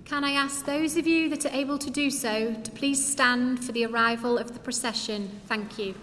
Can I ask those of you that are able to do so to please stand for the arrival of the procession? Thank you.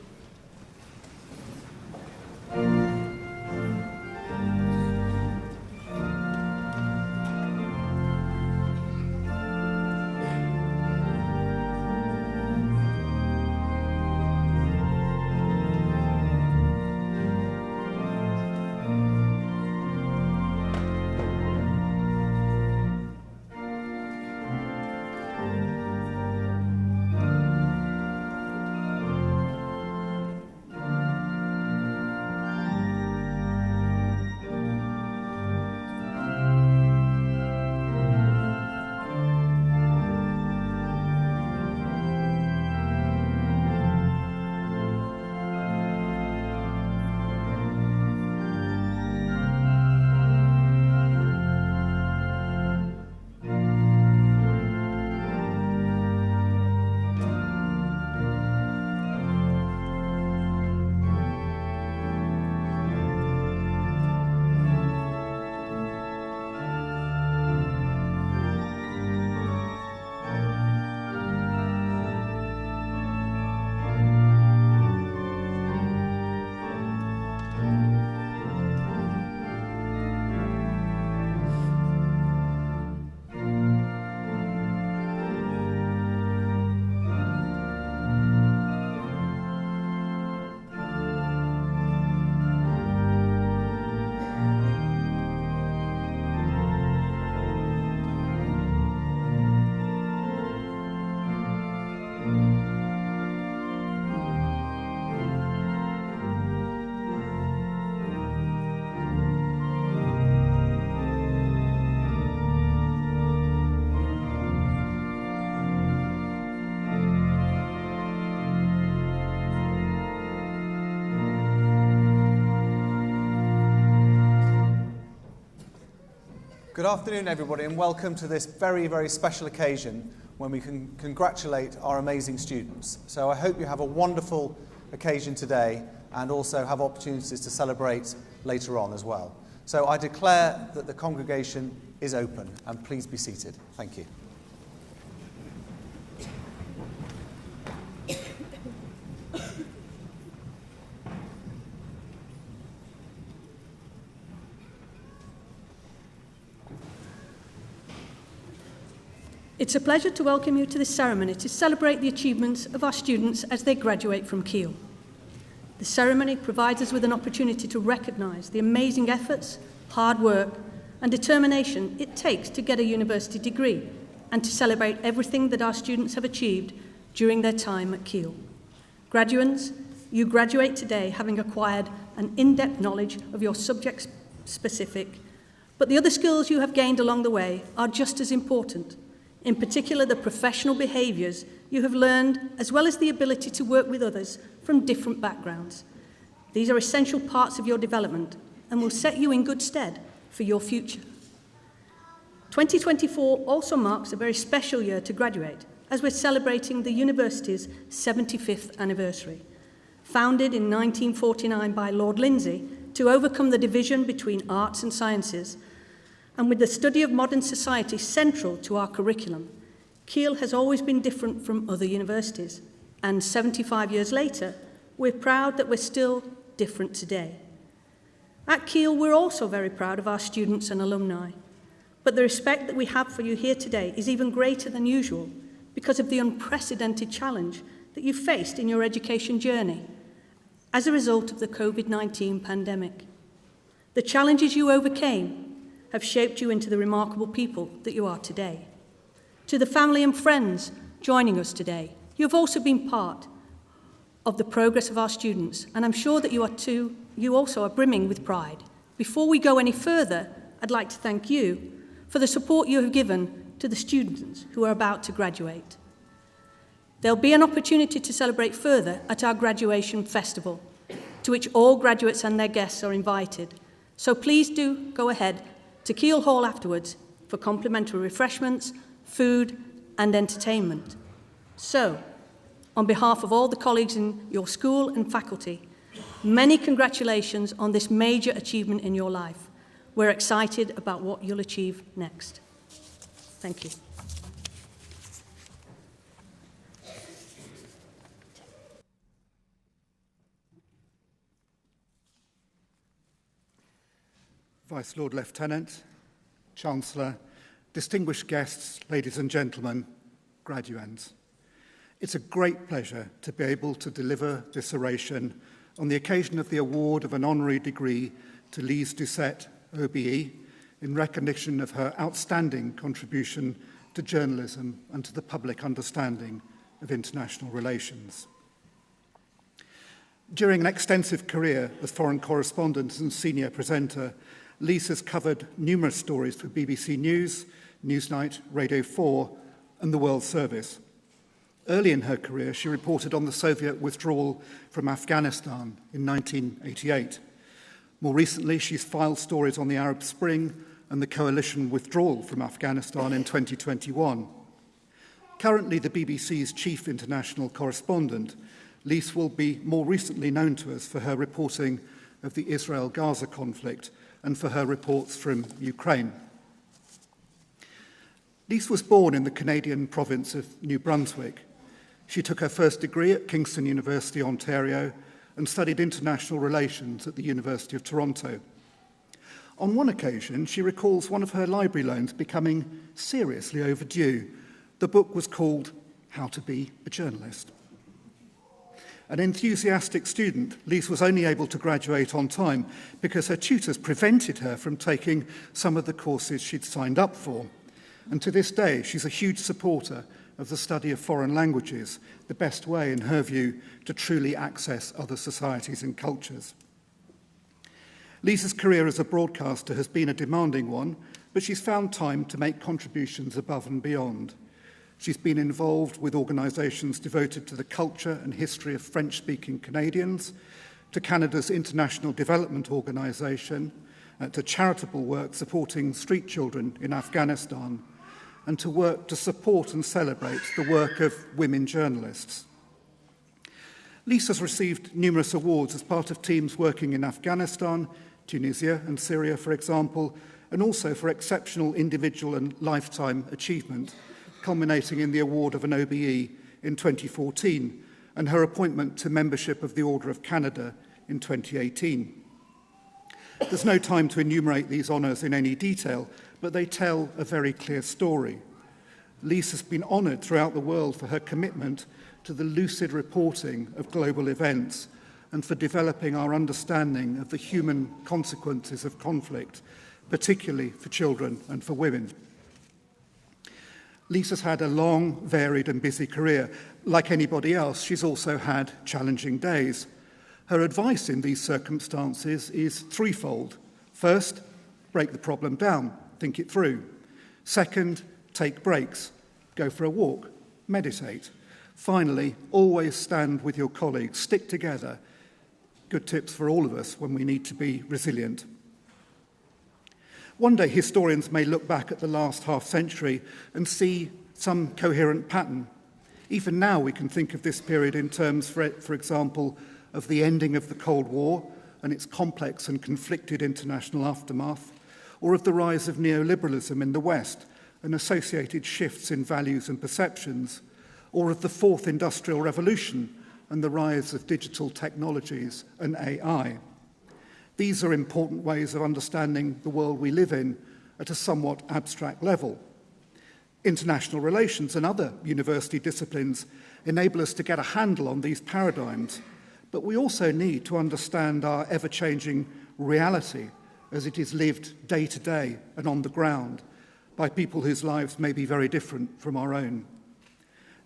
Good afternoon, everybody, and welcome to this very, very special occasion when we can congratulate our amazing students. So I hope you have a wonderful occasion today and also have opportunities to celebrate later on as well. So I declare that the congregation is open, and please be seated. Thank you. It's a pleasure to welcome you to this ceremony to celebrate the achievements of our students as they graduate from Keele. The ceremony provides us with an opportunity to recognise the amazing efforts, hard work and determination it takes to get a university degree and to celebrate everything that our students have achieved during their time at Keele. Graduates, you graduate today having acquired an in-depth knowledge of your subject specific, but the other skills you have gained along the way are just as important. In particular, the professional behaviours you have learned, as well as the ability to work with others from different backgrounds. These are essential parts of your development and will set you in good stead for your future. 2024 also marks a very special year to graduate, as we're celebrating the university's 75th anniversary. Founded in 1949 by Lord Lindsay to overcome the division between arts and sciences, and with the study of modern society central to our curriculum, Keele has always been different from other universities, and 75 years later, we're proud that we're still different today. At Keele, we're also very proud of our students and alumni, but the respect that we have for you here today is even greater than usual because of the unprecedented challenge that you faced in your education journey as a result of the COVID-19 pandemic. The challenges you overcame have shaped you into the remarkable people that you are today. To the family and friends joining us today, you have also been part of the progress of our students, and I'm sure that you also are brimming with pride. Before we go any further, I'd like to thank you for the support you have given to the students who are about to graduate. There'll be an opportunity to celebrate further at our graduation festival, to which all graduates and their guests are invited. So please do go ahead to Keele Hall afterwards for complimentary refreshments, food and entertainment. So, on behalf of all the colleagues in your school and faculty, many congratulations on this major achievement in your life. We're excited about what you'll achieve next. Thank you. Vice Lord Lieutenant, Chancellor, distinguished guests, ladies and gentlemen, graduands. It's a great pleasure to be able to deliver this oration on the occasion of the award of an honorary degree to Lise Doucet, OBE, in recognition of her outstanding contribution to journalism and to the public understanding of international relations. During an extensive career as foreign correspondent and senior presenter, Lise has covered numerous stories for BBC News, Newsnight, Radio 4 and the World Service. Early in her career, she reported on the Soviet withdrawal from Afghanistan in 1988. More recently, she's filed stories on the Arab Spring and the coalition withdrawal from Afghanistan in 2021. Currently the BBC's chief international correspondent, Lise will be more recently known to us for her reporting of the Israel-Gaza conflict and for her reports from Ukraine. Lise was born in the Canadian province of New Brunswick. She took her first degree at Kingston University, Ontario, and studied international relations at the University of Toronto. On one occasion, she recalls one of her library loans becoming seriously overdue. The book was called How to Be a Journalist. An enthusiastic student, Lise was only able to graduate on time because her tutors prevented her from taking some of the courses she'd signed up for. And to this day, she's a huge supporter of the study of foreign languages, the best way, in her view, to truly access other societies and cultures. Lisa's career as a broadcaster has been a demanding one, but she's found time to make contributions above and beyond. She's been involved with organisations devoted to the culture and history of French-speaking Canadians, to Canada's International Development Organisation, to charitable work supporting street children in Afghanistan, and to work to support and celebrate the work of women journalists. Lise has received numerous awards as part of teams working in Afghanistan, Tunisia and Syria, for example, and also for exceptional individual and lifetime achievement, culminating in the award of an OBE in 2014 and her appointment to membership of the Order of Canada in 2018. There's no time to enumerate these honours in any detail, but they tell a very clear story. Lise has been honoured throughout the world for her commitment to the lucid reporting of global events and for developing our understanding of the human consequences of conflict, particularly for children and for women. Lise has had a long, varied and busy career. Like anybody else, she's also had challenging days. Her advice in these circumstances is threefold. First, break the problem down, think it through. Second, take breaks, go for a walk, meditate. Finally, always stand with your colleagues, stick together. Good tips for all of us when we need to be resilient. One day, historians may look back at the last half-century and see some coherent pattern. Even now, we can think of this period in terms, for example, of the ending of the Cold War and its complex and conflicted international aftermath, or of the rise of neoliberalism in the West and associated shifts in values and perceptions, or of the Fourth Industrial Revolution and the rise of digital technologies and AI. These are important ways of understanding the world we live in at a somewhat abstract level. International relations and other university disciplines enable us to get a handle on these paradigms, but we also need to understand our ever-changing reality as it is lived day to day and on the ground by people whose lives may be very different from our own.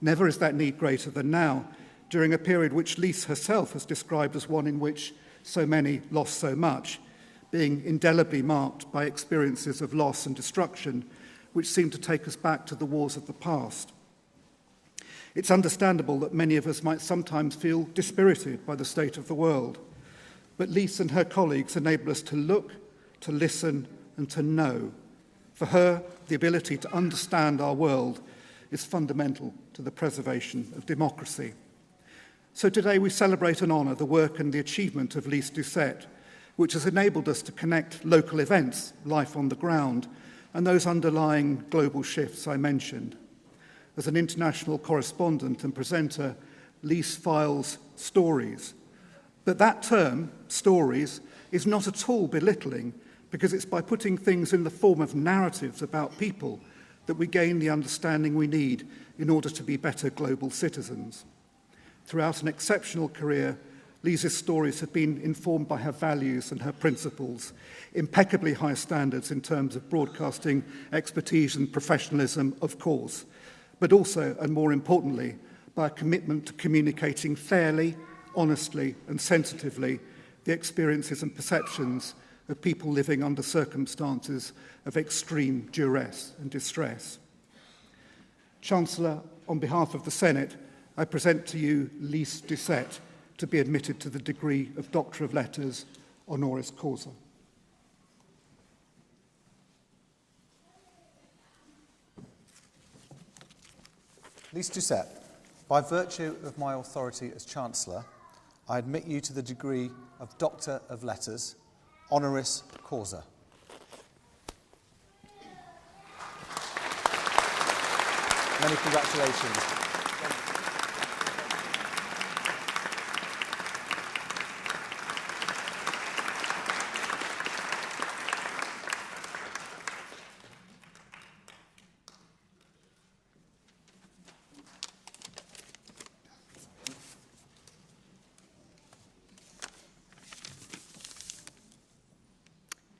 Never is that need greater than now, during a period which Lise herself has described as one in which so many lost so much, being indelibly marked by experiences of loss and destruction which seem to take us back to the wars of the past. It's understandable that many of us might sometimes feel dispirited by the state of the world, but Lise and her colleagues enable us to look, to listen, and to know. For her, the ability to understand our world is fundamental to the preservation of democracy. So today we celebrate and honour the work and the achievement of Lise Doucet, which has enabled us to connect local events, life on the ground, and those underlying global shifts I mentioned. As an international correspondent and presenter, Lise files stories. But that term, stories, is not at all belittling, because it's by putting things in the form of narratives about people that we gain the understanding we need in order to be better global citizens. Throughout an exceptional career, Lisa's stories have been informed by her values and her principles, impeccably high standards in terms of broadcasting expertise and professionalism, of course, but also, and more importantly, by a commitment to communicating fairly, honestly, and sensitively the experiences and perceptions of people living under circumstances of extreme duress and distress. Chancellor, on behalf of the Senate, I present to you Lise Doucette to be admitted to the degree of Doctor of Letters, honoris causa. Lise Doucette, by virtue of my authority as Chancellor, I admit you to the degree of Doctor of Letters, honoris causa. Many congratulations.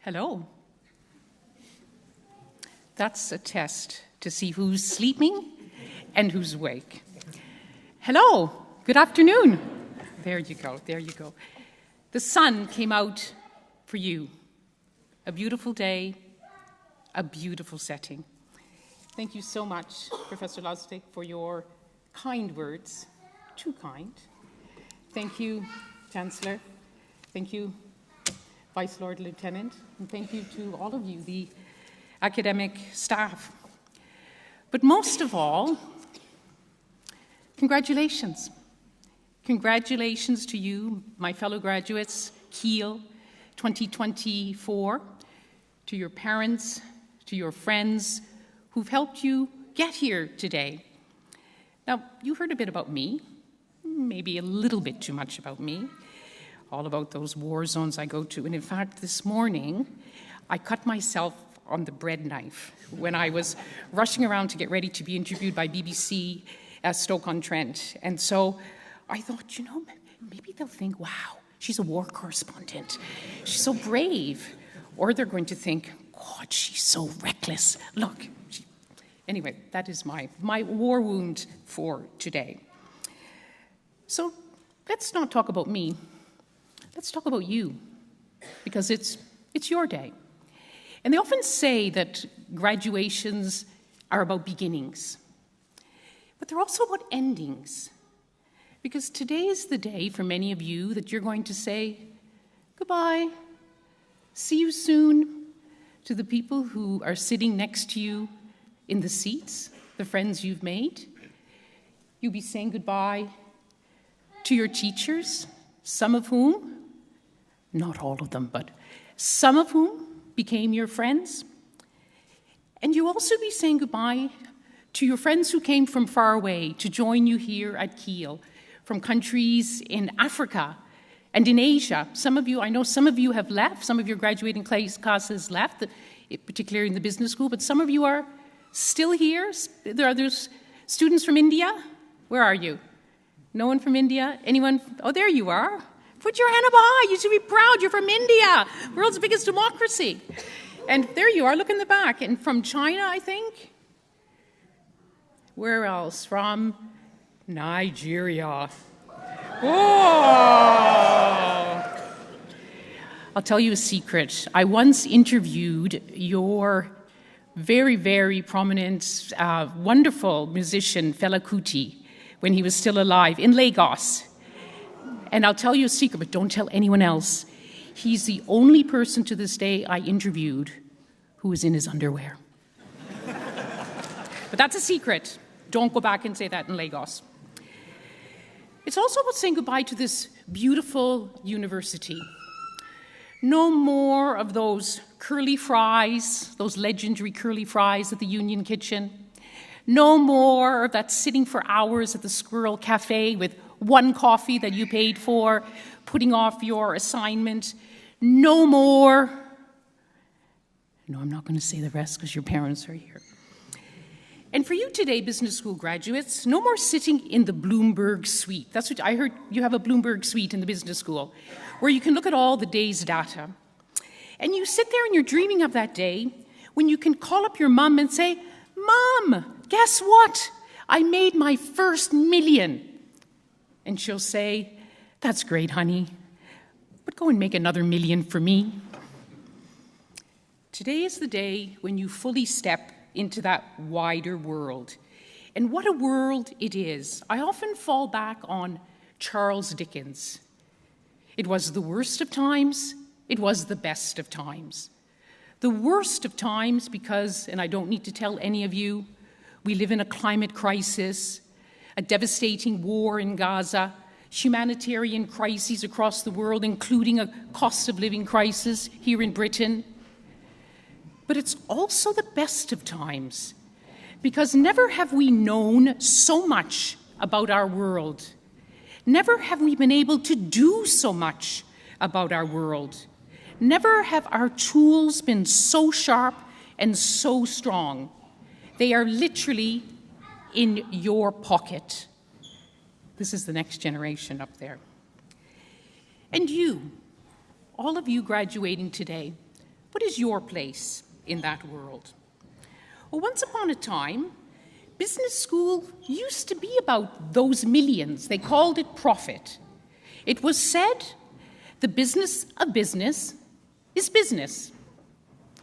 Hello. That's a test to see who's sleeping and who's awake. Hello. Good afternoon. There you go. There you go. The sun came out for you. A beautiful day, a beautiful setting. Thank you so much, Professor Lustig, for your kind words. Too kind. Thank you, Chancellor. Thank you, Vice Lord Lieutenant, and thank you to all of you, the academic staff. But most of all, congratulations. Congratulations to you, my fellow graduates, Keele 2024, to your parents, to your friends who've helped you get here today. Now, you heard a bit about me, maybe a little bit too much about me, all about those war zones I go to. And in fact, this morning, I cut myself on the bread knife when I was rushing around to get ready to be interviewed by BBC at Stoke-on-Trent. And so I thought, you know, maybe they'll think, wow, she's a war correspondent. She's so brave. Or they're going to think, God, she's so reckless. Look. Anyway, that is my war wound for today. So let's not talk about me. Let's talk about you, because it's your day. And they often say that graduations are about beginnings, but they're also about endings, because today is the day for many of you that you're going to say goodbye, see you soon, to the people who are sitting next to you in the seats, the friends you've made. You'll be saying goodbye to your teachers, some of whom, not all of them, but some of whom became your friends. And you'll also be saying goodbye to your friends who came from far away to join you here at Keele, from countries in Africa and in Asia. Some of you, I know some of you have left, some of your graduating classes left, particularly in the business school, but some of you are still here. There's students from India. Where are you? No one from India? Anyone? Oh, there you are. Put your hand up high. You should be proud. You're from India, world's biggest democracy. And there you are. Look in the back. And from China, I think. Where else? From Nigeria. Oh! I'll tell you a secret. I once interviewed your very, very prominent, wonderful musician, Fela Kuti, when he was still alive in Lagos. And I'll tell you a secret, but don't tell anyone else. He's the only person to this day I interviewed who was in his underwear. But that's a secret. Don't go back and say that in Lagos. It's also about saying goodbye to this beautiful university. No more of those curly fries, those legendary curly fries at the Union Kitchen. No more of that sitting for hours at the Squirrel Cafe with one coffee that you paid for, putting off your assignment. No more. No, I'm not going to say the rest because your parents are here. And for you today, business school graduates, no more sitting in the Bloomberg suite. That's what I heard. You have a Bloomberg suite in the business school where you can look at all the day's data. And you sit there and you're dreaming of that day when you can call up your mom and say, "Mom, guess what? I made my first million." And she'll say, "That's great, honey, but go and make another million for me." Today is the day when you fully step into that wider world. And what a world it is. I often fall back on Charles Dickens. It was the worst of times, it was the best of times. The worst of times because, and I don't need to tell any of you, we live in a climate crisis, a devastating war in Gaza, humanitarian crises across the world, including a cost of living crisis here in Britain. But it's also the best of times, because never have we known so much about our world. Never have we been able to do so much about our world. Never have our tools been so sharp and so strong. They are literally in your pocket. This is the next generation up there. And you, all of you graduating today, what is your place in that world? Well, once upon a time, business school used to be about those millions. They called it profit. It was said, the business of business is business.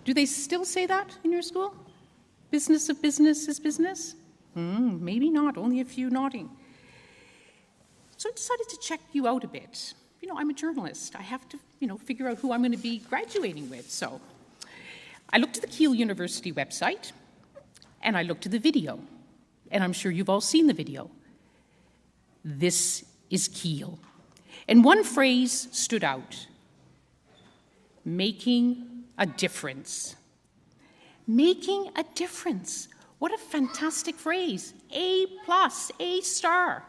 Do they still say that in your school? Business of business is business? Maybe not, only a few nodding. So I decided to check you out a bit. I'm a journalist. I have to, figure out who I'm going to be graduating with. So I looked at the Keele University website, and I looked at the video. And I'm sure you've all seen the video. This is Keele. And one phrase stood out: making a difference. Making a difference. What a fantastic phrase. A+, A star.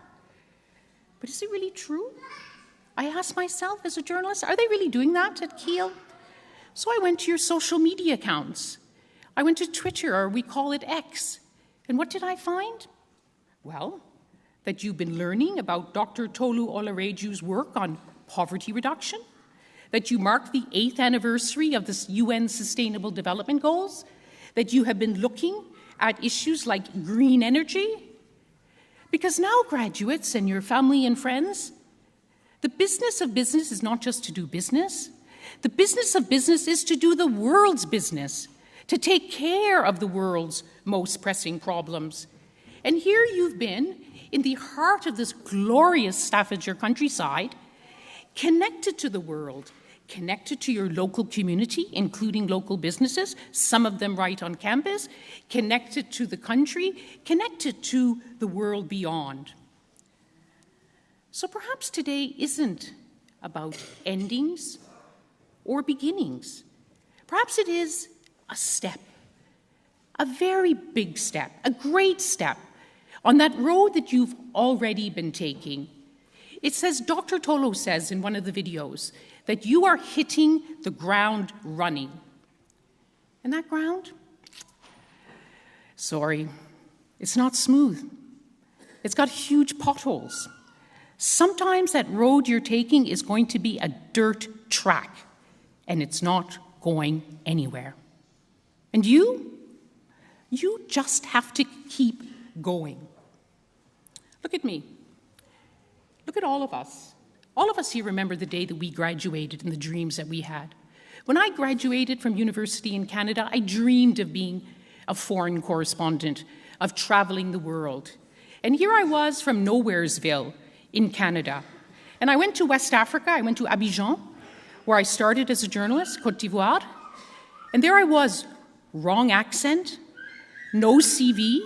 But is it really true? I asked myself as a journalist, are they really doing that at Keele? So I went to your social media accounts. I went to Twitter, or we call it X. And what did I find? Well, that you've been learning about Dr. Tolu Olareju's work on poverty reduction, that you mark the 8th anniversary of the UN Sustainable Development Goals, that you have been looking at issues like green energy. Because now, graduates and your family and friends, the business of business is not just to do business. The business of business is to do the world's business, to take care of the world's most pressing problems. And here you've been, in the heart of this glorious Staffordshire countryside, connected to the world, connected to your local community, including local businesses, some of them right on campus, connected to the country, connected to the world beyond. So perhaps today isn't about endings or beginnings. Perhaps it is a step, a very big step, a great step on that road that you've already been taking. It says, Dr. Tolo says in one of the videos, that you are hitting the ground running. And that ground? Sorry, it's not smooth. It's got huge potholes. Sometimes that road you're taking is going to be a dirt track, and it's not going anywhere. And you just have to keep going. Look at me. Look at all of us. All of us here remember the day that we graduated and the dreams that we had. When I graduated from university in Canada, I dreamed of being a foreign correspondent, of traveling the world. And here I was from Nowheresville in Canada. And I went to West Africa. I went to Abidjan, where I started as a journalist, Côte d'Ivoire. And there I was, wrong accent, no CV,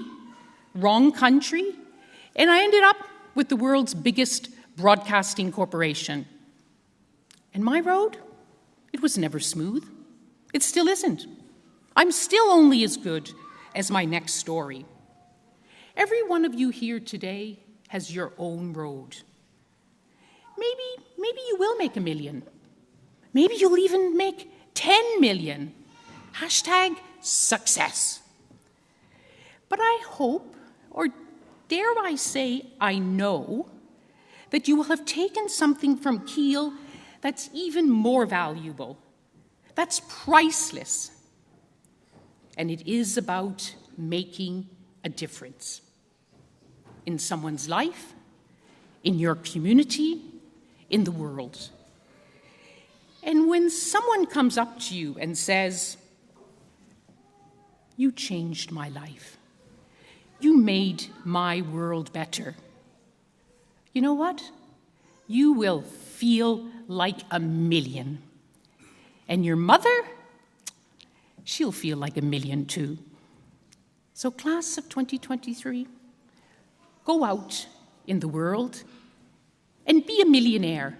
wrong country. And I ended up with the world's biggest broadcasting corporation. And my road? It was never smooth. It still isn't. I'm still only as good as my next story. Every one of you here today has your own road. Maybe you will make 1 million. Maybe you'll even make 10 million. Hashtag success. But I hope, or dare I say I know, that you will have taken something from Keele that's even more valuable, that's priceless. And it is about making a difference in someone's life, in your community, in the world. And when someone comes up to you and says, "You changed my life. You made my world better," you know what? You will feel like 1 million. And your mother, she'll feel like 1 million too. So class of 2023, go out in the world and be a millionaire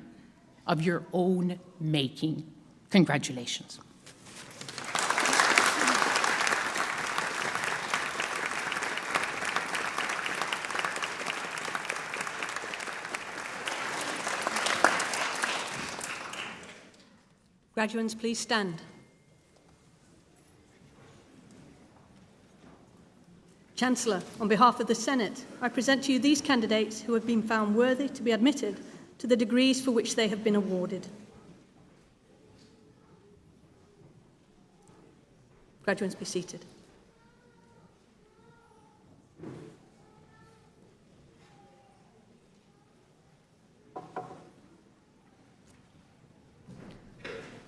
of your own making. Congratulations. Graduates, please stand. Chancellor, on behalf of the Senate, I present to you these candidates who have been found worthy to be admitted to the degrees for which they have been awarded. Graduates, be seated.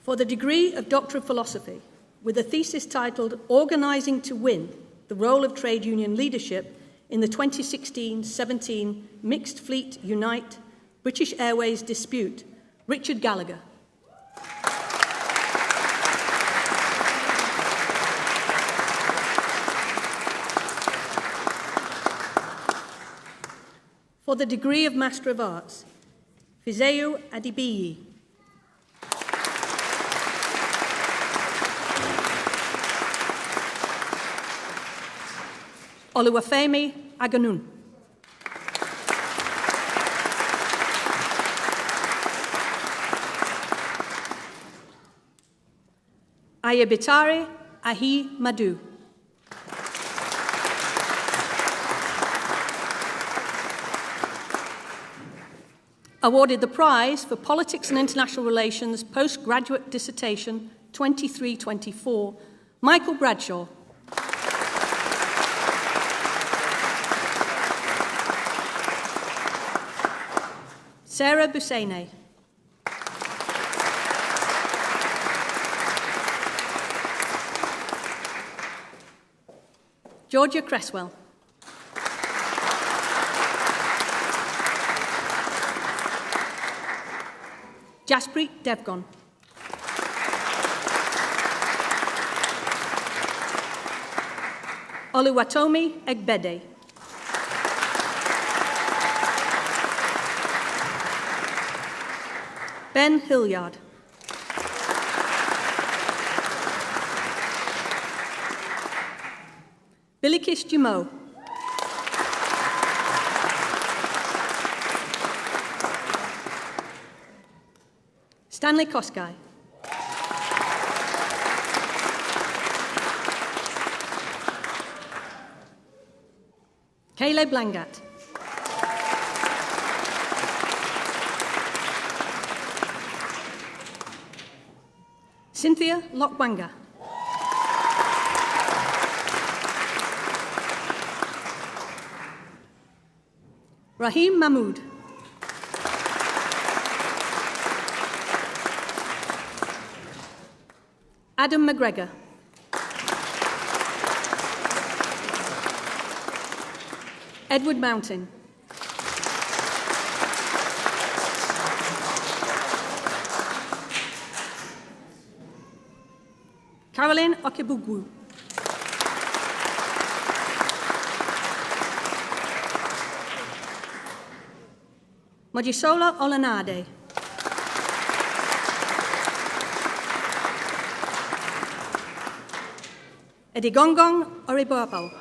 For the degree of Doctor of Philosophy, with a thesis titled Organising to Win, the Role of Trade Union Leadership in the 2016-17 Mixed Fleet Unite British Airways Dispute, Richard Gallagher. For the degree of Master of Arts, Fizeu Adibiyi. Oluwafemi Aganun. Ayebitare Ahi Madu. Awarded the prize for Politics and International Relations Postgraduate Dissertation 23-24, Michael Bradshaw. Sarah Busene. Georgia Cresswell. Jaspreet Devgon. Oluwatomi Egbede. Ben Hilliard. Billikis Jumeau. Stanley Koskai. Keele Blangat. Cynthia Lokwanga. Rahim Mahmood. Adam McGregor. Edward Mountain. Caroline Okebugu. Mojisola Olanade. Edigongong Oribabal.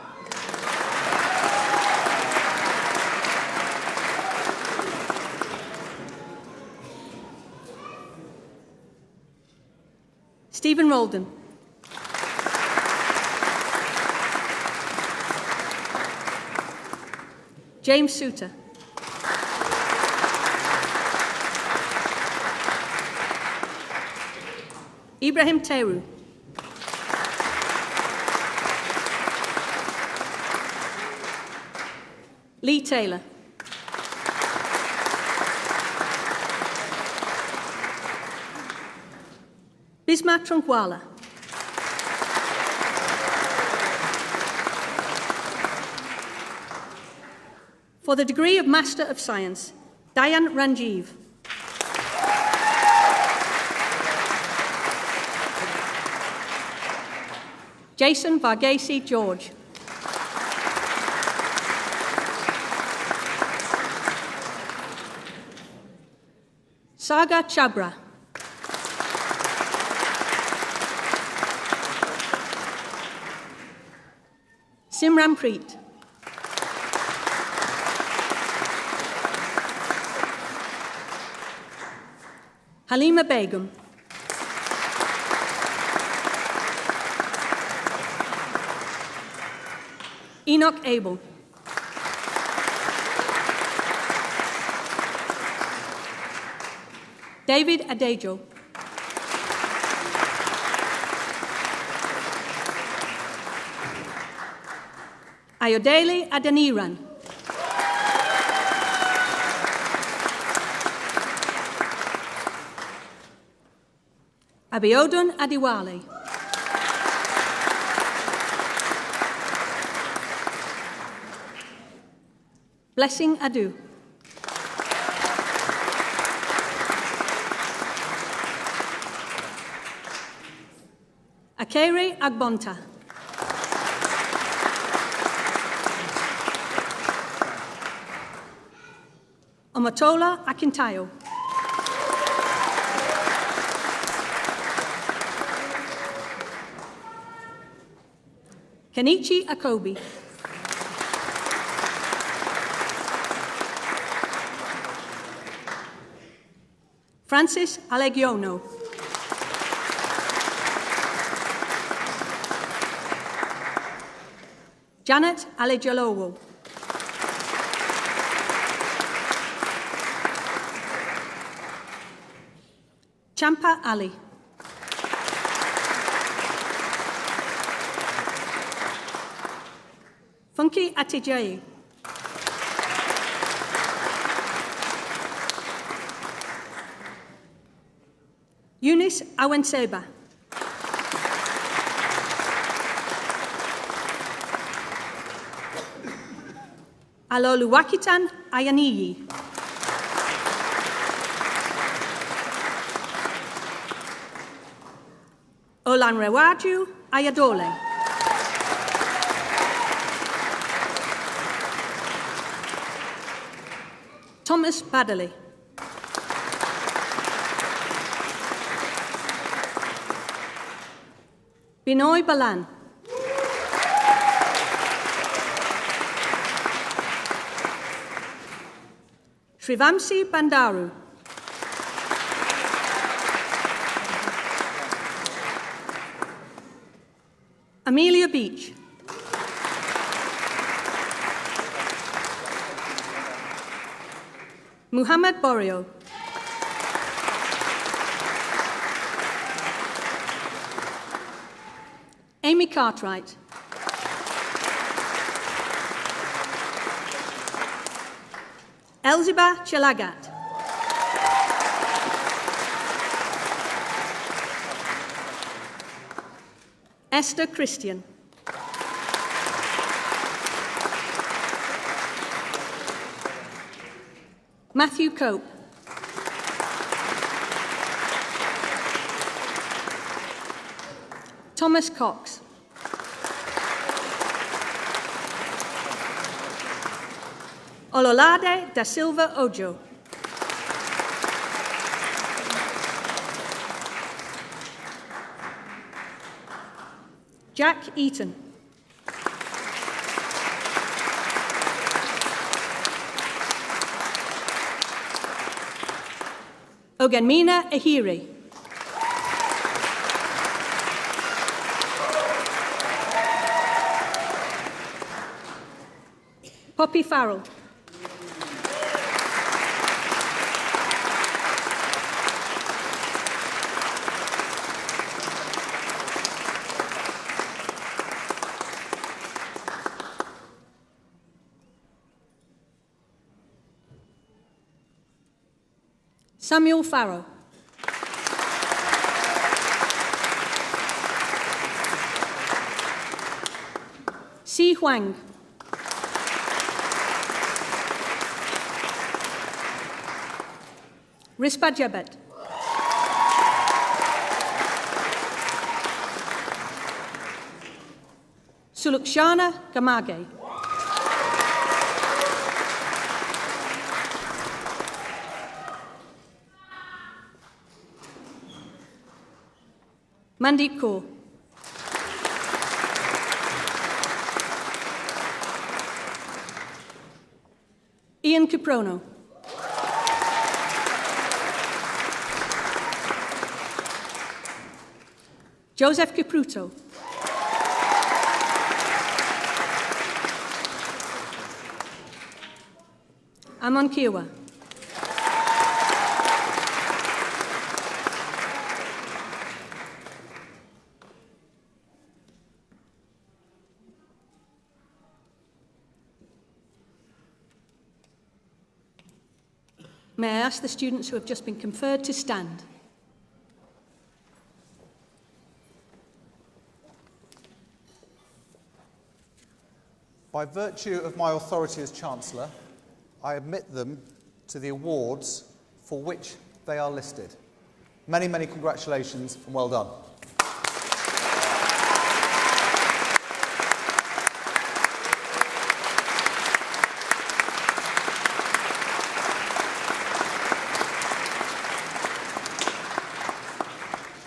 Stephen Roldan. James Souter. Ibrahim Teru. Lee Taylor. Bisma Trunkwala. For the degree of Master of Science, Dayan Ranjiv. Jason Varghese George. Saga Chabra. Simran Preet. Halima Begum. Enoch Abel. David Adejo. Ayodele Adeniran. Abiodun Adiwale. Blessing Adu. Akere Agbonta. Omatola Akintayo. Kenichi Akobi. Francis Alegiono. Janet Alejalowo. Champa Ali. Funky Atijayi. Eunice Awenseba. Aloluwakitan Ayaniyi. Olanrewaju Ayadole. Thomas Baddeley. Binoy Balan. Srivamsi Bandaru. Amelia Beach. Muhammad Borio. Amy Cartwright. Elziba Chelagat. Esther Christian. Matthew Cope. Thomas Cox. Ololade da Silva Ojo. Jack Eaton. Ogenmina Ahiri. Poppy Farrell. Samuel Farrow. Si Huang. Rispa Jebet. Sulukshana Gamage. Mandeep Kaur. Ian Kiprono. Joseph Kipruto. Amon Kiowa. May I ask the students who have just been conferred to stand? By virtue of my authority as Chancellor, I admit them to the awards for which they are listed. Many, many congratulations and well done.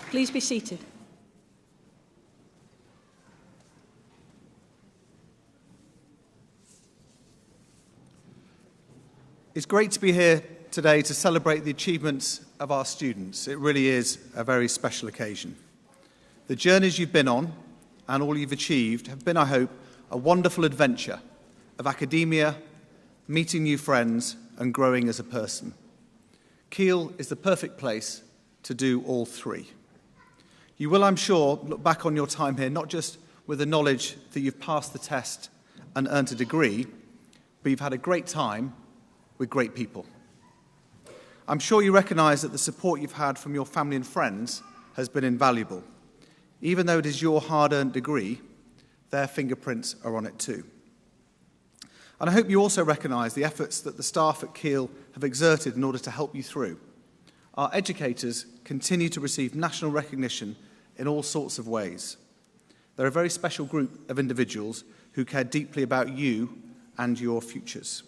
Please be seated. It's great to be here today to celebrate the achievements of our students. It really is a very special occasion. The journeys you've been on and all you've achieved have been, I hope, a wonderful adventure of academia, meeting new friends and growing as a person. Keele is the perfect place to do all three. You will, I'm sure, look back on your time here not just with the knowledge that you've passed the test and earned a degree, but you've had a great time with great people. I'm sure you recognise that the support you've had from your family and friends has been invaluable. Even though it is your hard-earned degree, their fingerprints are on it too. And I hope you also recognise the efforts that the staff at Keele have exerted in order to help you through. Our educators continue to receive national recognition in all sorts of ways. They're a very special group of individuals who care deeply about you and your futures.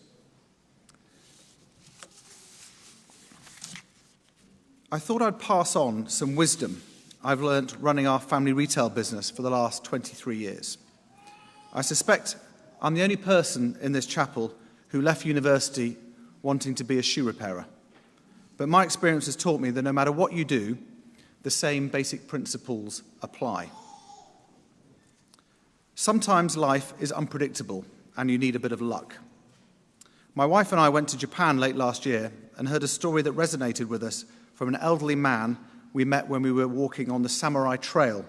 I thought I'd pass on some wisdom I've learnt running our family retail business for the last 23 years. I suspect I'm the only person in this chapel who left university wanting to be a shoe repairer. But my experience has taught me that no matter what you do, the same basic principles apply. Sometimes life is unpredictable and you need a bit of luck. My wife and I went to Japan late last year and heard a story that resonated with us from an elderly man we met when we were walking on the Samurai Trail.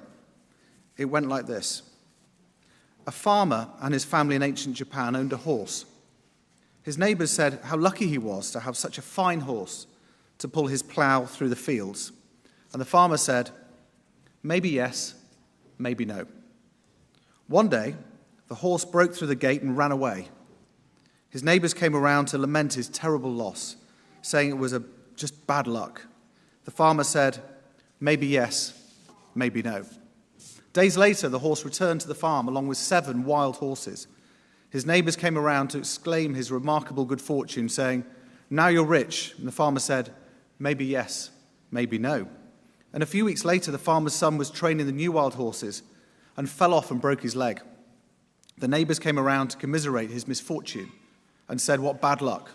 It went like this. A farmer and his family in ancient Japan owned a horse. His neighbours said how lucky he was to have such a fine horse to pull his plough through the fields. And the farmer said, maybe yes, maybe no. One day, the horse broke through the gate and ran away. His neighbours came around to lament his terrible loss, saying it was just bad luck. The farmer said, maybe yes, maybe no. Days later, the horse returned to the farm along with 7 wild horses. His neighbours came around to exclaim his remarkable good fortune, saying, now you're rich. And the farmer said, maybe yes, maybe no. And a few weeks later, the farmer's son was training the new wild horses, and fell off and broke his leg. The neighbours came around to commiserate his misfortune and said, "What bad luck?"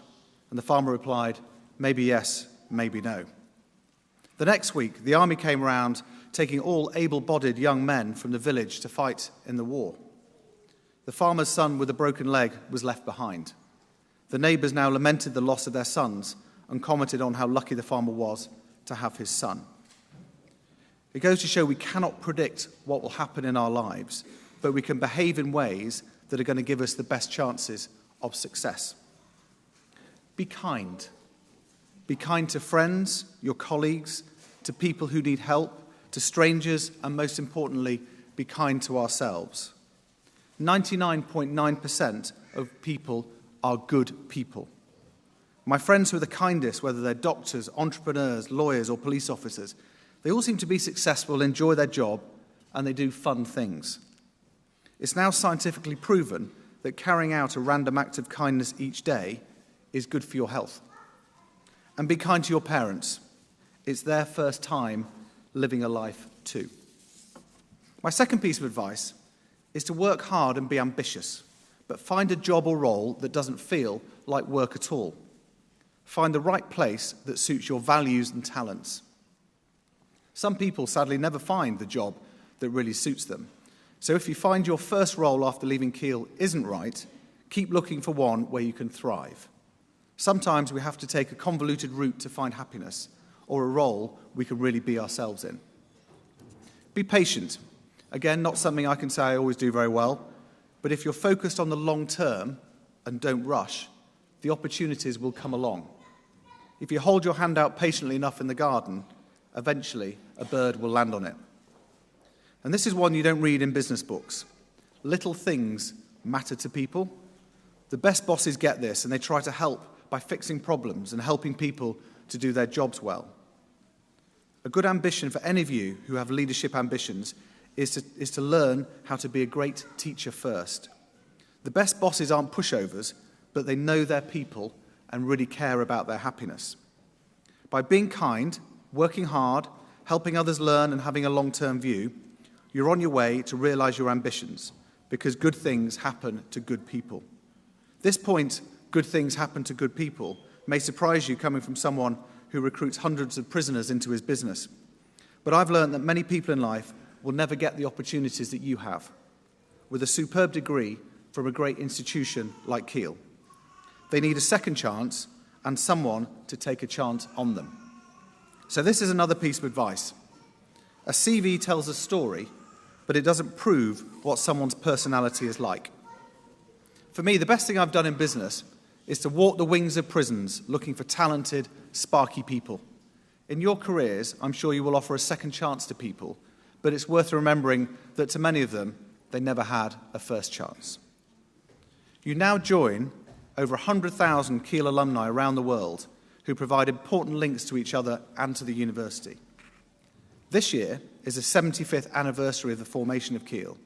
And the farmer replied, "Maybe yes, maybe no." The next week, the army came around, taking all able-bodied young men from the village to fight in the war. The farmer's son with a broken leg was left behind. The neighbours now lamented the loss of their sons and commented on how lucky the farmer was to have his son. It goes to show we cannot predict what will happen in our lives, but we can behave in ways that are going to give us the best chances of success. Be kind. Be kind to friends, your colleagues, to people who need help, to strangers, and most importantly, be kind to ourselves. 99.9% of people are good people. My friends who are the kindest, whether they're doctors, entrepreneurs, lawyers, or police officers, they all seem to be successful, enjoy their job, and they do fun things. It's now scientifically proven that carrying out a random act of kindness each day is good for your health. And be kind to your parents. It's their first time living a life too. My second piece of advice is to work hard and be ambitious, but find a job or role that doesn't feel like work at all. Find the right place that suits your values and talents. Some people sadly never find the job that really suits them. So if you find your first role after leaving Keele isn't right, keep looking for one where you can thrive. Sometimes we have to take a convoluted route to find happiness, or a role we can really be ourselves in. Be patient. Again, not something I can say I always do very well, but if you're focused on the long term and don't rush, the opportunities will come along. If you hold your hand out patiently enough in the garden, eventually a bird will land on it. And this is one you don't read in business books. Little things matter to people. The best bosses get this, and they try to help by fixing problems and helping people to do their jobs well. A good ambition for any of you who have leadership ambitions is to learn how to be a great teacher first. The best bosses aren't pushovers, but they know their people and really care about their happiness. By being kind, working hard, helping others learn and having a long-term view, you're on your way to realize your ambitions, because good things happen to good people. This point, good things happen to good people, may surprise you coming from someone who recruits hundreds of prisoners into his business. But I've learned that many people in life will never get the opportunities that you have, with a superb degree from a great institution like Keele. They need a second chance and someone to take a chance on them. So this is another piece of advice. A CV tells a story, but it doesn't prove what someone's personality is like. For me, the best thing I've done in business is to walk the wings of prisons looking for talented, sparky people. In your careers, I'm sure you will offer a second chance to people, but it's worth remembering that to many of them, they never had a first chance. You now join over 100,000 Keele alumni around the world who provide important links to each other and to the university. This year is the 75th anniversary of the formation of Keele,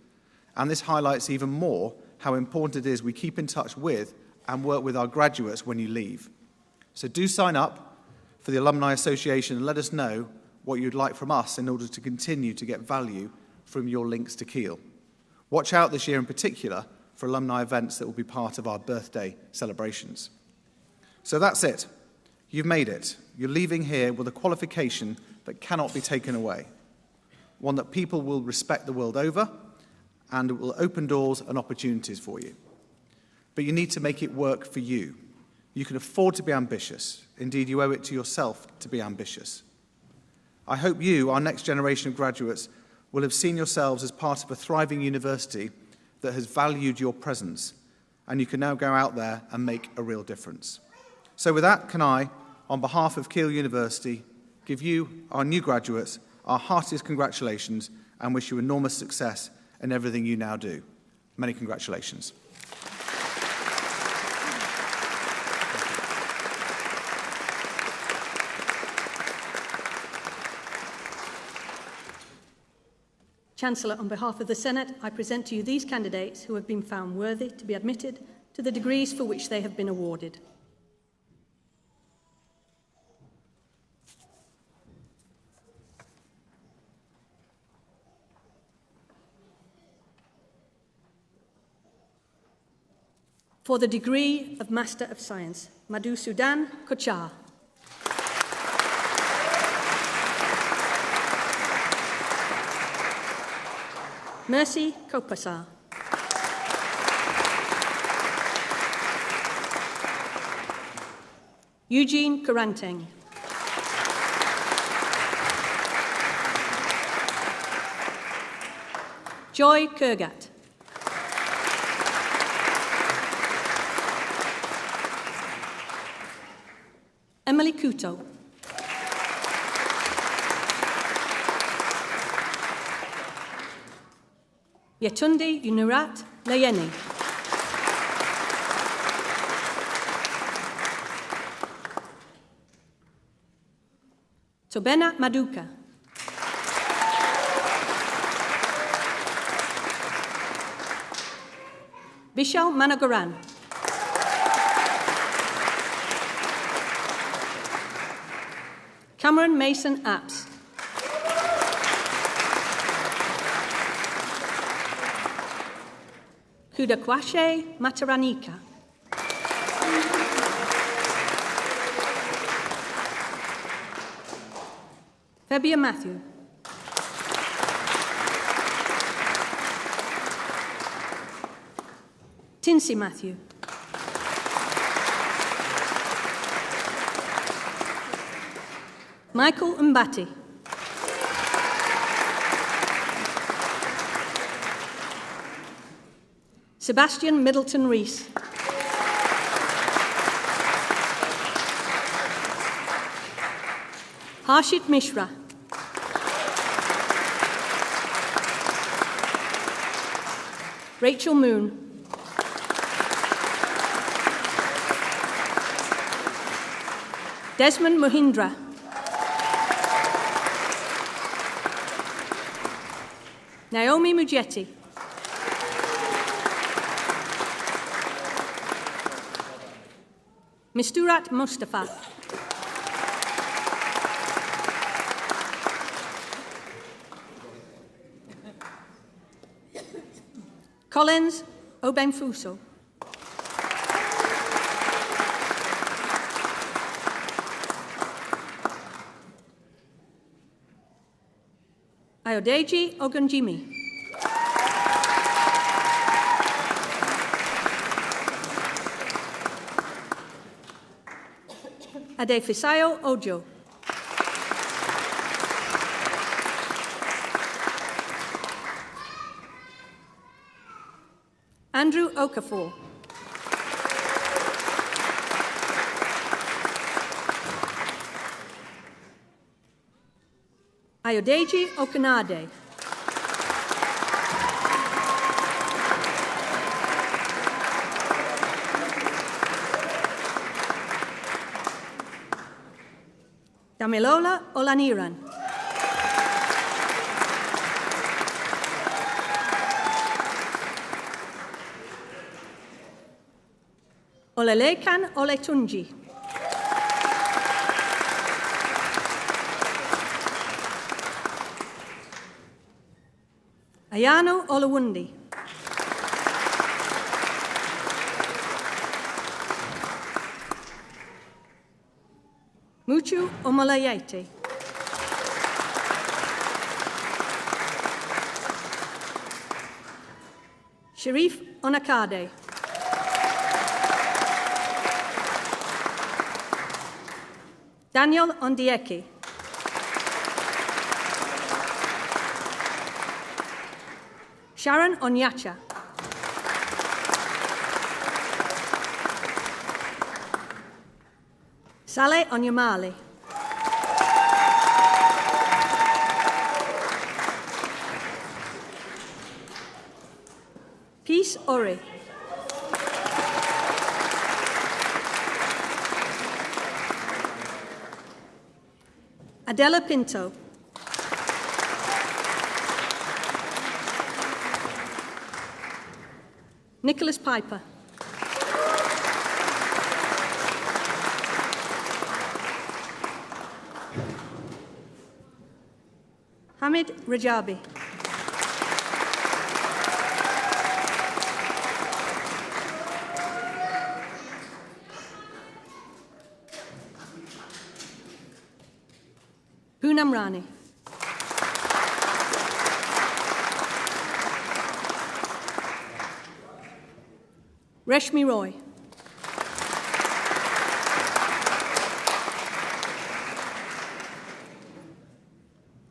and this highlights even more how important it is we keep in touch with and work with our graduates when you leave. So do sign up for the Alumni Association and let us know what you'd like from us in order to continue to get value from your links to Keele. Watch out this year in particular for alumni events that will be part of our birthday celebrations. So that's it. You've made it. You're leaving here with a qualification that cannot be taken away, one that people will respect the world over, and it will open doors and opportunities for you. But you need to make it work for you. You can afford to be ambitious. Indeed, you owe it to yourself to be ambitious. I hope you, our next generation of graduates, will have seen yourselves as part of a thriving university that has valued your presence, and you can now go out there and make a real difference. So with that, can I, on behalf of Keele University, give you, our new graduates, our heartiest congratulations and wish you enormous success in everything you now do. Many congratulations. Chancellor, on behalf of the Senate, I present to you these candidates who have been found worthy to be admitted to the degrees for which they have been awarded. For the degree of Master of Science, Madhu Sudan Kochar. Mercy Kopasar. Eugene Karanteng. Joy Kurgat. Emily Kuto. Yetunde Unurat Layeni. Tobena Maduka. Vishal Managaran. Cameron Mason Apps. Kudakwashe Mataranika. Febia Matthew. Tinsy Matthew. Michael Mbati. Sebastian Middleton Rees. Harshit Mishra. Rachel Moon. Desmond Mohindra. Naomi Mugetti. Misturat Mustafa. Collins Obenfuso. Ayodeji Ogunjimi. Adefisayo Ojo. Andrew Okafor. Ayodeji Okanade. Damilola Olaniran. Olelekan Oletunji. Ayano Olawundi. Muchu Omalayete. Sharif Onakade. Daniel Ondieki. Sharon Onyacha. Saleh Onyamali. Peace Ori. Adela Pinto. Nicholas Piper. Hamid Rajabi. Poonam Rani. Reshmi Roy.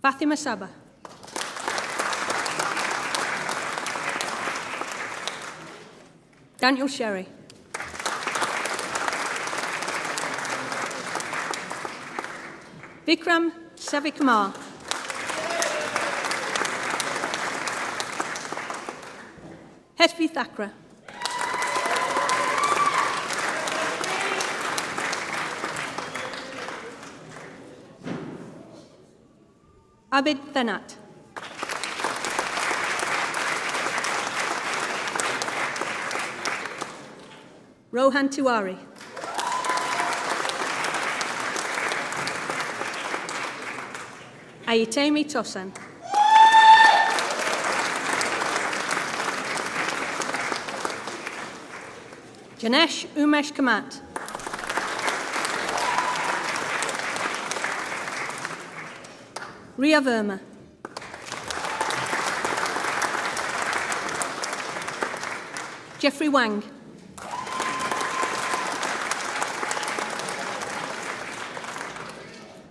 Fatima Saba. Daniel Sherry. Vikram Savikumar. Hesvi Thakra. Abid Thanat. Rohan Tiwari. Ayitemi Tosan. Janesh Umesh Kamat. Ria Verma. Jeffrey Wang.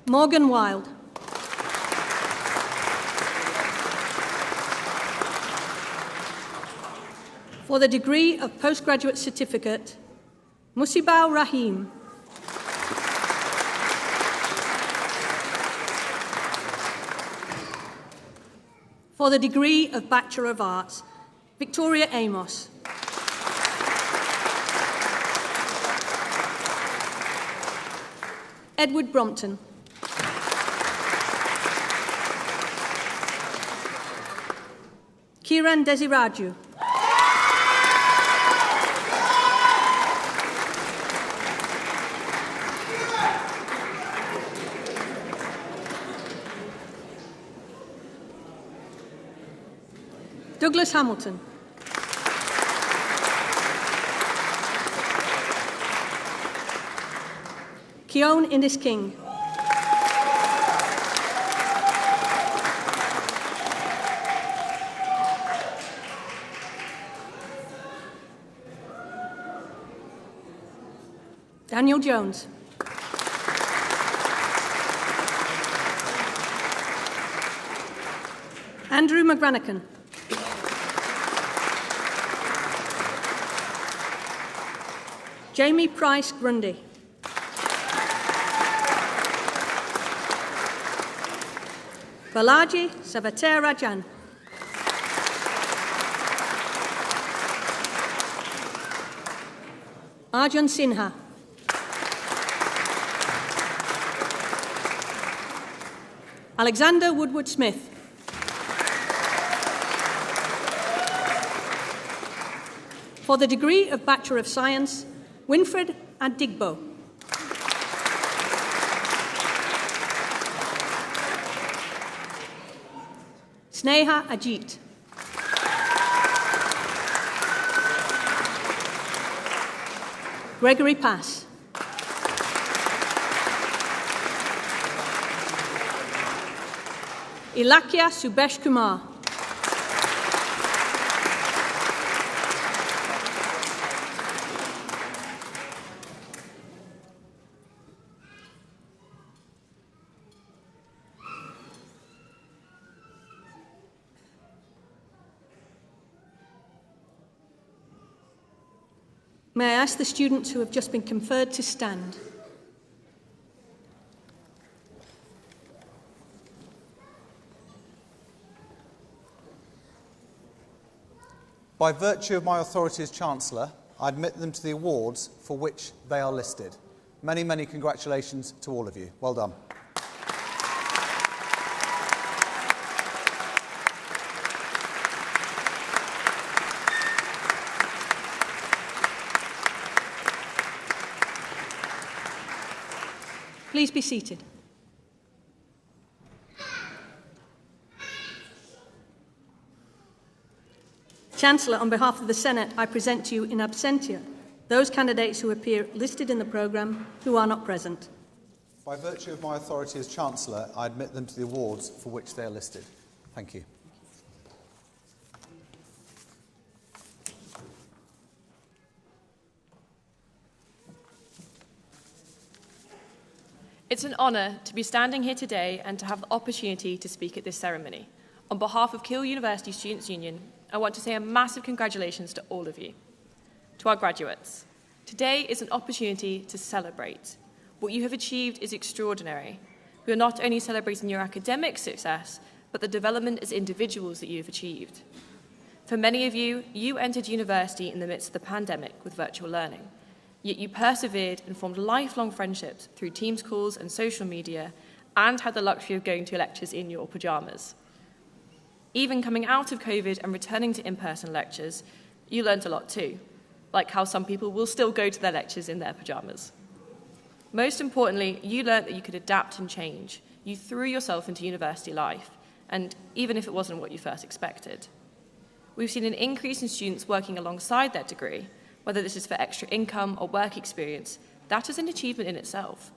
Morgan Wild. For the degree of postgraduate certificate, Musibau Rahim. For the degree of Bachelor of Arts, Victoria Amos. Edward Brompton. Kiran Desiraju. Douglas Hamilton. Keone Innes King. Daniel Jones. Andrew McGranachen. Jamie Price Grundy. Balaji Savater Rajan. Arjun Sinha. Alexander Woodward Smith. For the degree of Bachelor of Science, Winfred Adigbo. Sneha Ajit. Gregory Pass. Ilakya Subesh Kumar. May I ask the students who have just been conferred to stand? By virtue of my authority as Chancellor, I admit them to the awards for which they are listed. Many, many congratulations to all of you. Well done. Please be seated. Chancellor, on behalf of the Senate, I present to you in absentia those candidates who appear listed in the programme who are not present. By virtue of my authority as Chancellor, I admit them to the awards for which they are listed. Thank you. It's an honour to be standing here today and to have the opportunity to speak at this ceremony. On behalf of Keele University Students' Union, I want to say a massive congratulations to all of you. To our graduates, today is an opportunity to celebrate. What you have achieved is extraordinary. We are not only celebrating your academic success, but the development as individuals that you have achieved. For many of you, you entered university in the midst of the pandemic with virtual learning. Yet you persevered and formed lifelong friendships through Teams calls and social media, and had the luxury of going to lectures in your pyjamas. Even coming out of COVID and returning to in-person lectures, you learned a lot too, like how some people will still go to their lectures in their pyjamas. Most importantly, you learned that you could adapt and change. You threw yourself into university life, and even if it wasn't what you first expected. We've seen an increase in students working alongside their degree, whether this is for extra income or work experience. That is an achievement in itself.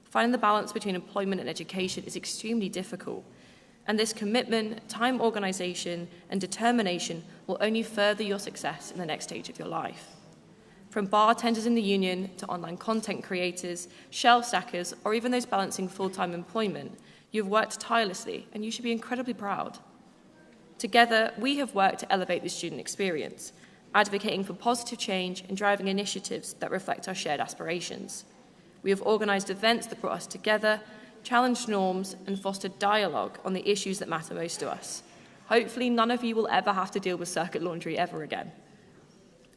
Finding the balance between employment and education is extremely difficult, and this commitment, time organisation, and determination will only further your success in the next stage of your life. From bartenders in the union to online content creators, shelf stackers, or even those balancing full-time employment, you have worked tirelessly, and you should be incredibly proud. Together, we have worked to elevate the student experience, advocating for positive change and driving initiatives that reflect our shared aspirations. We have organised events that brought us together, challenged norms, and fostered dialogue on the issues that matter most to us. Hopefully, none of you will ever have to deal with circuit laundry ever again.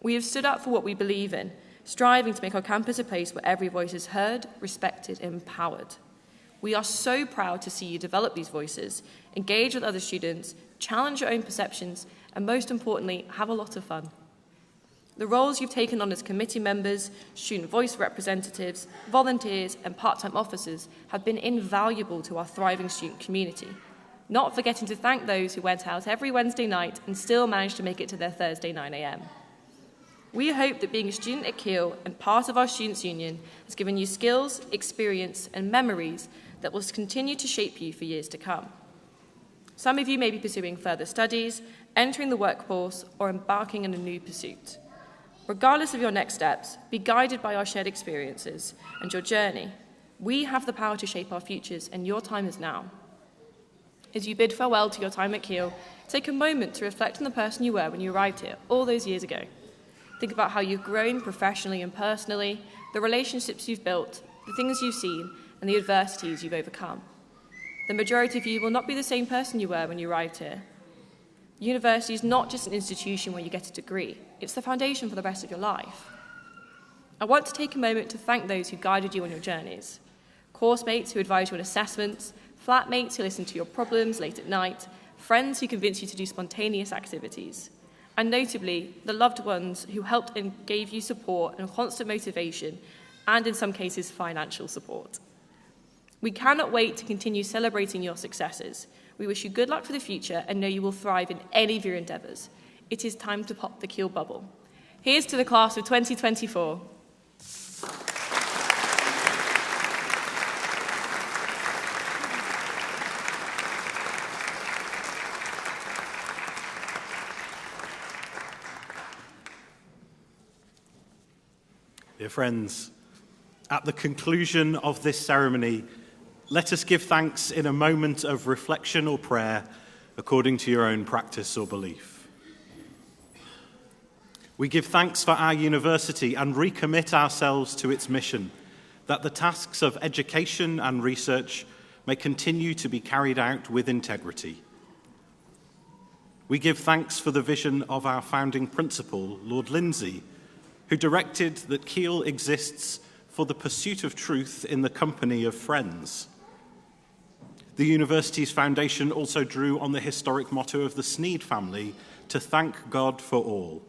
We have stood up for what we believe in, striving to make our campus a place where every voice is heard, respected, and empowered. We are so proud to see you develop these voices, engage with other students, challenge your own perceptions, and most importantly, have a lot of fun. The roles you've taken on as committee members, student voice representatives, volunteers, and part-time officers have been invaluable to our thriving student community, not forgetting to thank those who went out every Wednesday night and still managed to make it to their Thursday 9 a.m. We hope that being a student at Keele and part of our Students' Union has given you skills, experience, and memories that will continue to shape you for years to come. Some of you may be pursuing further studies, entering the workforce, or embarking on a new pursuit. Regardless of your next steps, be guided by our shared experiences and your journey. We have the power to shape our futures, and your time is now. As you bid farewell to your time at Keele, take a moment to reflect on the person you were when you arrived here all those years ago. Think about how you've grown professionally and personally, the relationships you've built, the things you've seen, and the adversities you've overcome. The majority of you will not be the same person you were when you arrived here. University is not just an institution where you get a degree, it's the foundation for the rest of your life. I want to take a moment to thank those who guided you on your journeys. Course mates who advised you on assessments, flatmates who listened to your problems late at night, friends who convinced you to do spontaneous activities, and notably, the loved ones who helped and gave you support and constant motivation, and in some cases, financial support. We cannot wait to continue celebrating your successes. We wish you good luck for the future and know you will thrive in any of your endeavours. It is time to pop the Keele bubble. Here's to the class of 2024. Dear friends, at the conclusion of this ceremony, let us give thanks in a moment of reflection or prayer according to your own practice or belief. We give thanks for our university and recommit ourselves to its mission, that the tasks of education and research may continue to be carried out with integrity. We give thanks for the vision of our founding principal, Lord Lindsay, who directed that Keele exists for the pursuit of truth in the company of friends. The university's foundation also drew on the historic motto of the Sneed family, to thank God for all.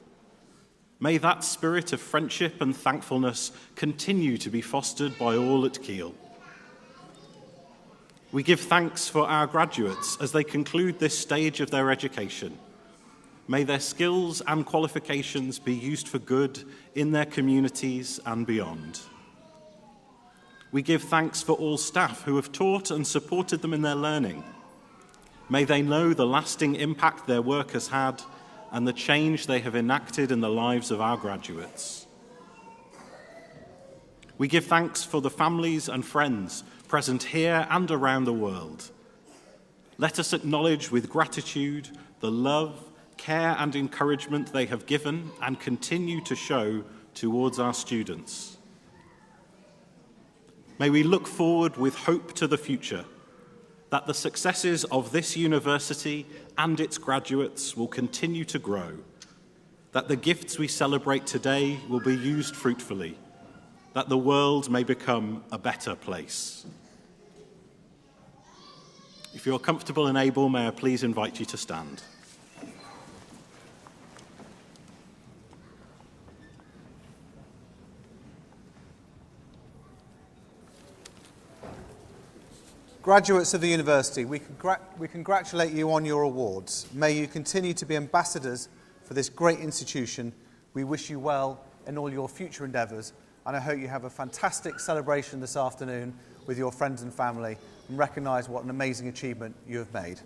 May that spirit of friendship and thankfulness continue to be fostered by all at Keele. We give thanks for our graduates as they conclude this stage of their education. May their skills and qualifications be used for good in their communities and beyond. We give thanks for all staff who have taught and supported them in their learning. May they know the lasting impact their work has had and the change they have enacted in the lives of our graduates. We give thanks for the families and friends present here and around the world. Let us acknowledge with gratitude the love, care and encouragement they have given and continue to show towards our students. May we look forward with hope to the future, that the successes of this university and its graduates will continue to grow, that the gifts we celebrate today will be used fruitfully, that the world may become a better place. If you're comfortable and able, may I please invite you to stand. Graduates of the university, we congratulate you on your awards. May you continue to be ambassadors for this great institution. We wish you well in all your future endeavours, and I hope you have a fantastic celebration this afternoon with your friends and family and recognise what an amazing achievement you have made.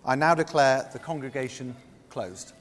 I now declare the congregation closed.